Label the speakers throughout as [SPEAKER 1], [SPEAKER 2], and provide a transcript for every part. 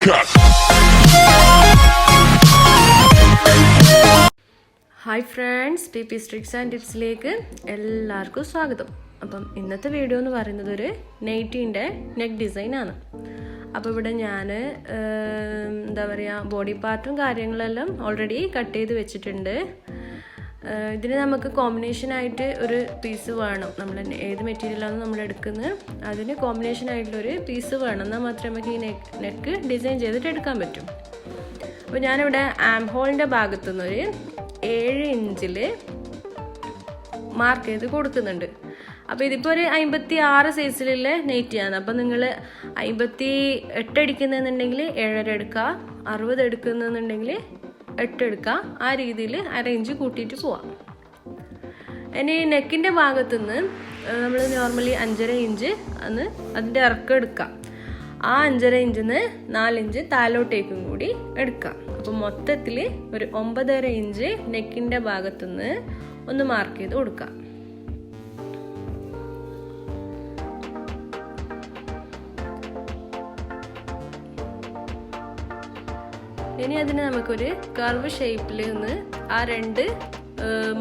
[SPEAKER 1] cut.
[SPEAKER 2] Hi friends, PP Tricks and Tips ലേക്ക് എല്ലാവർക്കും സ്വാഗതം. അപ്പം ഇന്നത്തെ വീഡിയോ എന്ന് പറയുന്നത് ഒരു നൈറ്റിൻ്റെ നെക്ക് ഡിസൈൻ ആണ്. അപ്പോൾ ഇവിടെ ഞാൻ എന്താ പറയുക ബോഡി പാർട്ടും കാര്യങ്ങളെല്ലാം ഓൾറെഡി കട്ട് ചെയ്ത് വെച്ചിട്ടുണ്ട്. ഇതിന് നമുക്ക് കോമ്പിനേഷനായിട്ട് ഒരു പീസ് വേണം. നമ്മൾ ഏത് മെറ്റീരിയലാണ് നമ്മൾ എടുക്കുന്നത് അതിന് കോമ്പിനേഷനായിട്ടുള്ളൊരു പീസ് വേണം. എന്നാൽ മാത്രമേ നമുക്ക് ഈ നെക്ക് ഡിസൈൻ ചെയ്തിട്ട് എടുക്കാൻ പറ്റും. അപ്പോൾ ഞാനിവിടെ ആം ഹോളിൻ്റെ ഭാഗത്തുനിന്നൊരു 7 ഇഞ്ചിൽ മാർക്ക് ചെയ്ത് കൊടുക്കുന്നുണ്ട്. അപ്പോൾ ഇതിപ്പോൾ ഒരു 56 സൈസിലുള്ള നെറ്റിയാണ്. അപ്പോൾ നിങ്ങൾ 58 എടുക്കുന്നുണ്ടെങ്കിൽ 7.5 എടുക്കുക, 60 എടുക്കുന്നുണ്ടെങ്കിൽ 8 എടുക്കുക. ആ രീതിയിൽ അറേഞ്ച് കൂട്ടിയിട്ട് പോവാം. ഇനി നെക്കിൻ്റെ ഭാഗത്തുനിന്ന് നമ്മൾ നോർമലി 5.5 ഇഞ്ച് അന്ന് അതിൻ്റെ ഇറക്കം എടുക്കാം. ആ 5.5 ഇഞ്ചിൽ നിന്ന് 4 ഇഞ്ച് താലോട്ടേക്കും കൂടി എടുക്കാം. അപ്പോൾ മൊത്തത്തിൽ ഒരു 9.5 ഇഞ്ച് നെക്കിൻ്റെ ഭാഗത്തുനിന്ന് ഒന്ന് മാർക്ക് ചെയ്ത് കൊടുക്കാം. ഇനി അതിന് നമുക്കൊരു കർവ് ഷേപ്പിൽ നിന്ന് ആ 2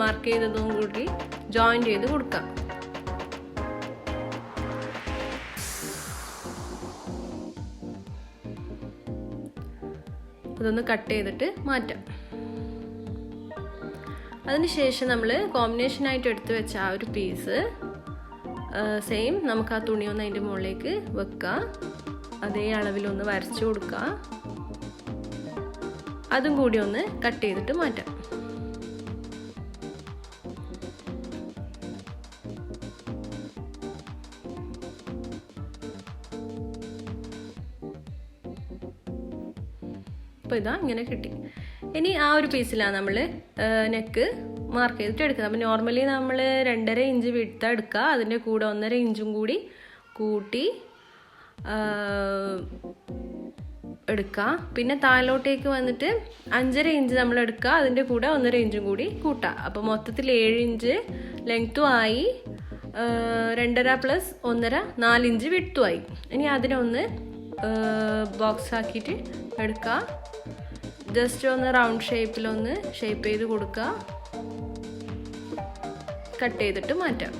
[SPEAKER 2] മാർക്ക് ചെയ്തതും കൂടി ജോയിൻറ്റ് ചെയ്ത് കൊടുക്കാം. അതൊന്ന് കട്ട് ചെയ്തിട്ട് മാറ്റാം. അതിനുശേഷം നമ്മൾ കോമ്പിനേഷനായിട്ട് എടുത്ത് വെച്ച ആ ഒരു പീസ് സെയിം നമുക്ക് ആ തുണി ഒന്ന് അതിൻ്റെ മുകളിലേക്ക് വെക്കുക. അതേ അളവിലൊന്ന് വരച്ചു കൊടുക്കുക. അതും കൂടി ഒന്ന് കട്ട് ചെയ്തിട്ട് മാറ്റാം. അപ്പോൾ ഇതാ ഇങ്ങനെ കിട്ടി. ഇനി ആ ഒരു പീസിലാണ് നമ്മൾ നെക്ക് മാർക്ക് ചെയ്തിട്ട് എടുക്കുന്നത്. അപ്പോൾ നോർമലി നമ്മൾ 2.5 ഇഞ്ച് വിഡ്ത്ത് എടുക്കുക. അതിൻ്റെ കൂടെ 1.5 ഇഞ്ചും കൂടി കൂട്ടി എടുക്കുക. പിന്നെ താഴോട്ടേക്ക് വന്നിട്ട് 5.5 ഇഞ്ച് നമ്മൾ എടുക്കുക. അതിൻ്റെ കൂടെ 1.5 ഇഞ്ചും കൂടി കൂട്ടുക. അപ്പോൾ മൊത്തത്തിൽ 7 ഇഞ്ച് ലെങ്ത്തും ആയി, 2.5 പ്ലസ് 1.5 4 ഇഞ്ച് വിഡ്ത്തും ആയി. ഇനി അതിനൊന്ന് ബോക്സ് ആക്കിയിട്ട് എടുക്കുക. ജസ്റ്റ് ഒന്ന് റൗണ്ട് ഷേപ്പിലൊന്ന് ഷേപ്പ് ചെയ്ത് കൊടുക്കുക. കട്ട് ചെയ്തിട്ട് മാറ്റാം.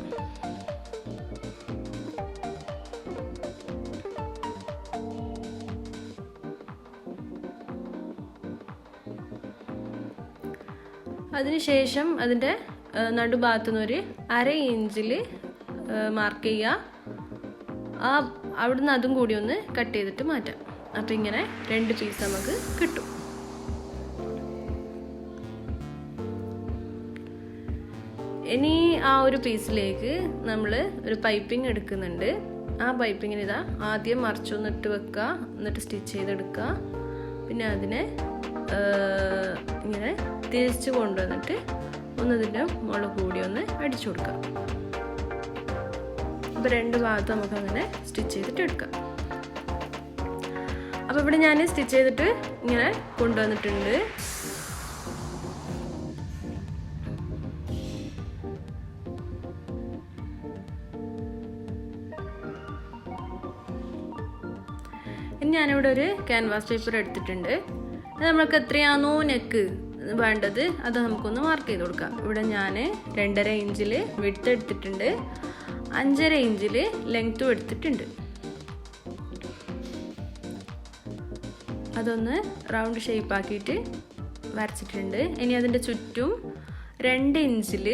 [SPEAKER 2] അതിനുശേഷം അതിൻ്റെ നടുഭാഗത്തുനിന്ന് ഒരു 1/2 ഇഞ്ചിൽ മാർക്ക് ചെയ്യുക. അവിടുന്ന് അതും കൂടി ഒന്ന് കട്ട് ചെയ്തിട്ട് മാറ്റാം. അപ്പം ഇങ്ങനെ 2 പീസ് നമുക്ക് കിട്ടും. ഇനി ആ ഒരു പീസിലേക്ക് നമ്മൾ ഒരു പൈപ്പിംഗ് എടുക്കുന്നുണ്ട്. ആ പൈപ്പിങ്ങിന് ഇതാ ആദ്യം മറിച്ചൊന്നിട്ട് വെക്കുക, എന്നിട്ട് സ്റ്റിച്ച് ചെയ്തെടുക്കുക. പിന്നെ അതിനെ ഇങ്ങനെ തിരിച്ച് കൊണ്ടുവന്നിട്ട് ഒന്നതിൻ്റെ മുകളിൽ കൂടി ഒന്ന് അടിച്ചു കൊടുക്കുക. അപ്പോൾ 2 ഭാഗത്ത് നമുക്കങ്ങനെ സ്റ്റിച്ച് ചെയ്തിട്ട് എടുക്കാം. അപ്പോൾ ഇവിടെ ഞാൻ സ്റ്റിച്ച് ചെയ്തിട്ട് ഇങ്ങനെ കൊണ്ടുവന്നിട്ടുണ്ട്. ഇനി ഞാനിവിടെ ഒരു ക്യാൻവാസ് പേപ്പർ എടുത്തിട്ടുണ്ട്. അത് നമ്മൾക്ക് എത്രയാണോ നെക്ക് വേണ്ടത് അത് നമുക്കൊന്ന് മാർക്ക് ചെയ്ത് കൊടുക്കാം. ഇവിടെ ഞാൻ 2.5 ഇഞ്ചിൽ വിഡ്ത്ത് എടുത്തിട്ടുണ്ട്, 5.5 ഇഞ്ചിൽ ലെങ്ത്തും എടുത്തിട്ടുണ്ട്. അതൊന്ന് റൗണ്ട് ഷേപ്പ് ആക്കിയിട്ട് വരച്ചിട്ടുണ്ട്. ഇനി അതിൻ്റെ ചുറ്റും 2 ഇഞ്ചിൽ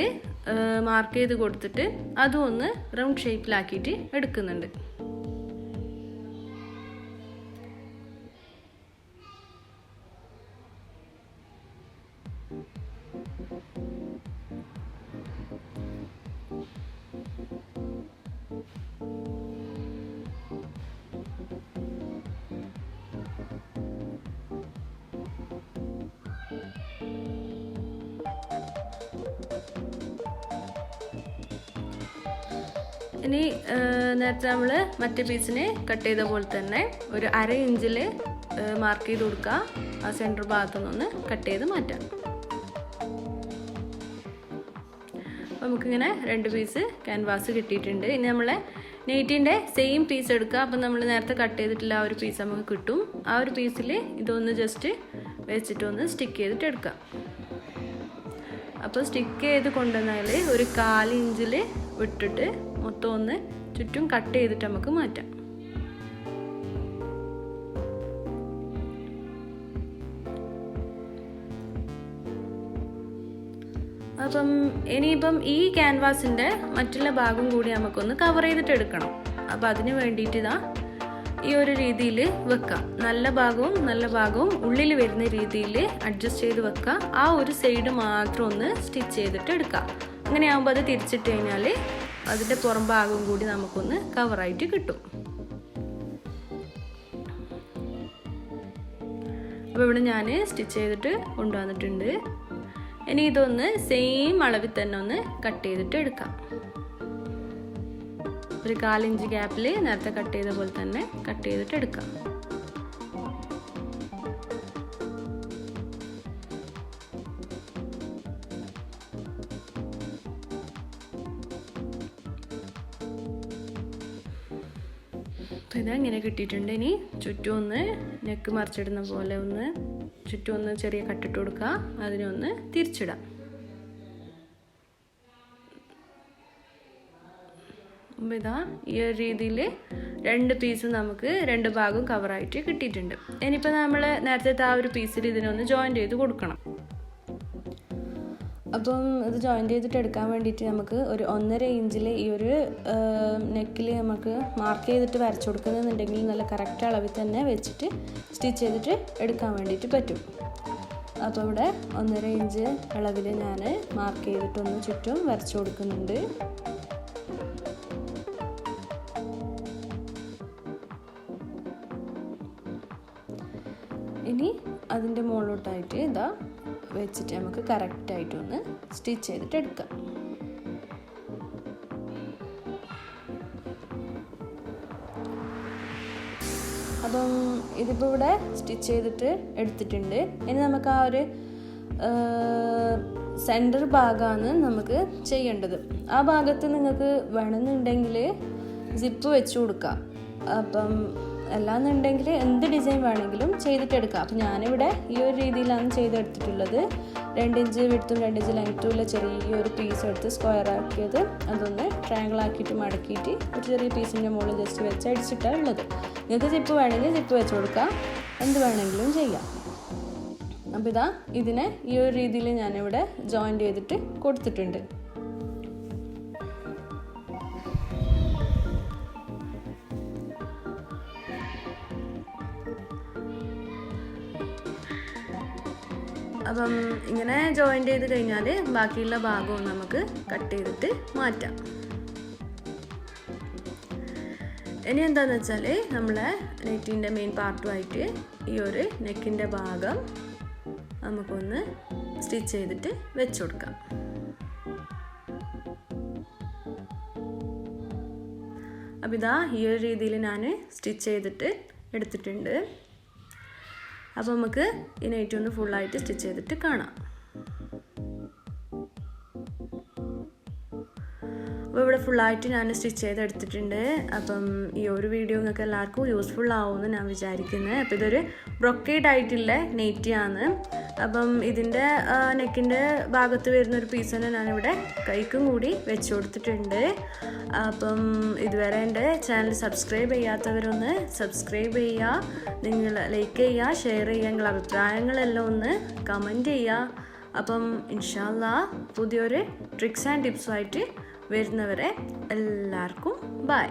[SPEAKER 2] മാർക്ക് ചെയ്ത് കൊടുത്തിട്ട് അതും ഒന്ന് റൗണ്ട് ഷേപ്പിലാക്കിയിട്ട് എടുക്കുന്നുണ്ട്. ഇനി നേരത്തെ നമ്മൾ മറ്റേ പീസിനെ കട്ട് ചെയ്ത പോലെ തന്നെ ഒരു 1/2 ഇഞ്ചിൽ മാർക്ക് ചെയ്ത് കൊടുക്കുക. ആ സെൻറ്റർ ഭാഗത്തുനിന്ന് കട്ട് ചെയ്ത് മാറ്റാം. നമുക്കിങ്ങനെ 2 പീസ് ക്യാൻവാസ് കിട്ടിയിട്ടുണ്ട്. ഇനി നമ്മളെ നെയ്റ്റിൻ്റെ സെയിം പീസ് എടുക്കുക. അപ്പം നമ്മൾ നേരത്തെ കട്ട് ചെയ്തിട്ടുള്ള ആ ഒരു പീസ് നമുക്ക് കിട്ടും. ആ ഒരു പീസിൽ ഇതൊന്ന് ജസ്റ്റ് വെച്ചിട്ടൊന്ന് സ്റ്റിക്ക് ചെയ്തിട്ട് എടുക്കാം. അപ്പോൾ സ്റ്റിക്ക് ചെയ്ത് കൊണ്ടുവന്നാൽ ഒരു 1/4 ഇഞ്ചിൽ വിട്ടിട്ട് മൊത്തം ഒന്ന് ചുറ്റും കട്ട് ചെയ്തിട്ട് നമുക്ക് മാറ്റാം. അപ്പം ഇനിയിപ്പം ഈ ക്യാൻവാസിൻ്റെ മറ്റുള്ള ഭാഗം കൂടി നമുക്കൊന്ന് കവർ ചെയ്തിട്ട് എടുക്കണം. അപ്പോൾ അതിന് വേണ്ടിയിട്ട് ഇതാ ഈ ഒരു രീതിയിൽ വെക്കാം. നല്ല ഭാഗവും ഉള്ളിൽ വരുന്ന രീതിയിൽ അഡ്ജസ്റ്റ് ചെയ്ത് വെക്കുക. ആ ഒരു സൈഡ് മാത്രം ഒന്ന് സ്റ്റിച്ച് ചെയ്തിട്ട് എടുക്കാം. അങ്ങനെയാകുമ്പോൾ അത് തിരിച്ചിട്ട് കഴിഞ്ഞാൽ അതിൻ്റെ പുറം ഭാഗവും കൂടി നമുക്കൊന്ന് കവറായിട്ട് കിട്ടും. അപ്പോൾ ഇവിടെ ഞാൻ സ്റ്റിച്ച് ചെയ്തിട്ട് കൊണ്ടുവന്നിട്ടുണ്ട്. ഇനി ഇതൊന്ന് സെയിം അളവിൽ തന്നെ ഒന്ന് കട്ട് ചെയ്തിട്ട് എടുക്കാം. ഒരു 1/4 ഇഞ്ച് ഗ്യാപ്പിൽ നേരത്തെ കട്ട് ചെയ്ത പോലെ തന്നെ കട്ട് ചെയ്തിട്ട് എടുക്കാം. അപ്പോൾ ഇതങ്ങനെ കിട്ടിയിട്ടുണ്ട്. ഇനി ചുറ്റും ഒന്ന് നെക്ക് മറിച്ചിടുന്ന പോലെ ഒന്ന് ചുറ്റും ഒന്ന് ചെറിയ കട്ടിട്ട് കൊടുക്കുക. അതിനൊന്ന് തിരിച്ചിടാം. അപ്പോൾ ഇതാ ഈ ഒരു രീതിയിൽ 2 പീസ് നമുക്ക് 2 ഭാഗവും കവറായിട്ട് കിട്ടിയിട്ടുണ്ട്. ഇനിയിപ്പോൾ നമ്മൾ നേരത്തെ ആ ഒരു പീസിൽ ഇതിനൊന്ന് ജോയിൻ ചെയ്ത് കൊടുക്കണം. അപ്പം ഇത് ജോയിൻ ചെയ്തിട്ട് എടുക്കാൻ വേണ്ടിയിട്ട് നമുക്ക് ഒരു 1.5 ഇഞ്ചിൽ ഈ ഒരു നെക്കിൽ നമുക്ക് മാർക്ക് ചെയ്തിട്ട് വരച്ചു കൊടുക്കുന്നുണ്ടെങ്കിൽ നല്ല കറക്റ്റ് അളവിൽ തന്നെ വെച്ചിട്ട് സ്റ്റിച്ച് ചെയ്തിട്ട് എടുക്കാൻ വേണ്ടിയിട്ട് പറ്റും. അപ്പോൾ ഇവിടെ 1.5 ഇഞ്ച് അളവിൽ ഞാൻ മാർക്ക് ചെയ്തിട്ടൊന്ന് ചുറ്റും വരച്ചു കൊടുക്കുന്നുണ്ട്. ഇനി അതിൻ്റെ മുകളിലോട്ടായിട്ട് ഇതാ വെച്ചിട്ട് നമുക്ക് കറക്റ്റായിട്ടൊന്ന് സ്റ്റിച്ച് ചെയ്തിട്ട് എടുക്കാം. അപ്പം ഇതിപ്പോൾ ഇവിടെ സ്റ്റിച്ച് ചെയ്തിട്ട് എടുത്തിട്ടുണ്ട്. ഇനി നമുക്ക് ആ ഒരു സെൻറ്റർ ഭാഗമാണ് നമുക്ക് ചെയ്യേണ്ടത്. ആ ഭാഗത്ത് നിങ്ങൾക്ക് വേണമെന്നുണ്ടെങ്കിൽ സിപ്പ് വെച്ച് കൊടുക്കാം. അപ്പം അല്ലാന്നുണ്ടെങ്കിൽ എന്ത് ഡിസൈൻ വേണമെങ്കിലും ചെയ്തിട്ടെടുക്കാം. അപ്പം ഞാനിവിടെ ഈ ഒരു രീതിയിലാണ് ചെയ്തെടുത്തിട്ടുള്ളത്. 2 ഇഞ്ച് വിഡ്ത്തും 2 ഇഞ്ച് ലെങ്ത്തും ഉള്ള ചെറിയൊരു പീസ് എടുത്ത് സ്ക്വയർ ആക്കിയത് അതൊന്ന് ട്രയാങ്കിൾ ആക്കിയിട്ട് മടക്കിയിട്ട് ഒരു ചെറിയ പീസിൻ്റെ മുകളിൽ ജസ്റ്റ് വെച്ച് അടിച്ചിട്ടാണ് ഉള്ളത്. നിങ്ങൾക്ക് സിപ്പ് വേണമെങ്കിൽ സിപ്പ് വെച്ച് കൊടുക്കാം, എന്ത് വേണമെങ്കിലും ചെയ്യാം. അപ്പോൾ ഇതാ ഇതിനെ ഈ ഒരു രീതിയിൽ ഞാനിവിടെ ജോയിൻ ചെയ്തിട്ട് കൊടുത്തിട്ടുണ്ട്. അപ്പം ഇങ്ങനെ ജോയിൻ ചെയ്ത് കഴിഞ്ഞാൽ ബാക്കിയുള്ള ഭാഗവും നമുക്ക് കട്ട് ചെയ്തിട്ട് മാറ്റാം. ഇനി എന്താണെന്ന് വെച്ചാൽ നമ്മളെ നെറ്റിൻ്റെ മെയിൻ പാർട്ടുമായിട്ട് ഈ ഒരു നെക്കിൻ്റെ ഭാഗം നമുക്കൊന്ന് സ്റ്റിച്ച് ചെയ്തിട്ട് വെച്ച് കൊടുക്കാം. അപ്പോൾ ഇതാ ഈ ഒരു രീതിയിൽ ഞാൻ സ്റ്റിച്ച് ചെയ്തിട്ട് എടുത്തിട്ടുണ്ട്. അപ്പോൾ നമുക്ക് ഈ നൈറ്റി ഒന്ന് ഫുള്ളായിട്ട് സ്റ്റിച്ച് ചെയ്തിട്ട് കാണാം. അപ്പോൾ ഇവിടെ ഫുള്ളായിട്ട് ഞാൻ സ്റ്റിച്ച് ചെയ്തെടുത്തിട്ടുണ്ട്. അപ്പം ഈ ഒരു വീഡിയോ നിങ്ങൾക്ക് എല്ലാവർക്കും യൂസ്ഫുൾ ആവുമെന്ന് ഞാൻ വിചാരിക്കുന്നത്. അപ്പോൾ ഇതൊരു ബ്രൊക്കേഡ് ആയിട്ടുള്ള നെറ്റിയാണ്. അപ്പം ഇതിൻ്റെ നെക്കിൻ്റെ ഭാഗത്ത് വരുന്നൊരു പീസ് തന്നെ ഞാനിവിടെ കൈക്കും കൂടി വെച്ച് കൊടുത്തിട്ടുണ്ട്. അപ്പം ഇതുവരെ എൻ്റെ ചാനൽ സബ്സ്ക്രൈബ് ചെയ്യാത്തവരൊന്ന് സബ്സ്ക്രൈബ് ചെയ്യുക, നിങ്ങൾ ലൈക്ക് ചെയ്യുക, ഷെയർ ചെയ്യുക, നിങ്ങളുടെ അഭിപ്രായങ്ങളെല്ലാം ഒന്ന് കമൻറ്റ് ചെയ്യുക. അപ്പം ഇൻഷാ അല്ലാഹ് പുതിയൊരു ട്രിക്സ് ആൻഡ് ടിപ്സുമായിട്ട് വരുന്നവരെ എല്ലാവർക്കും ബൈ.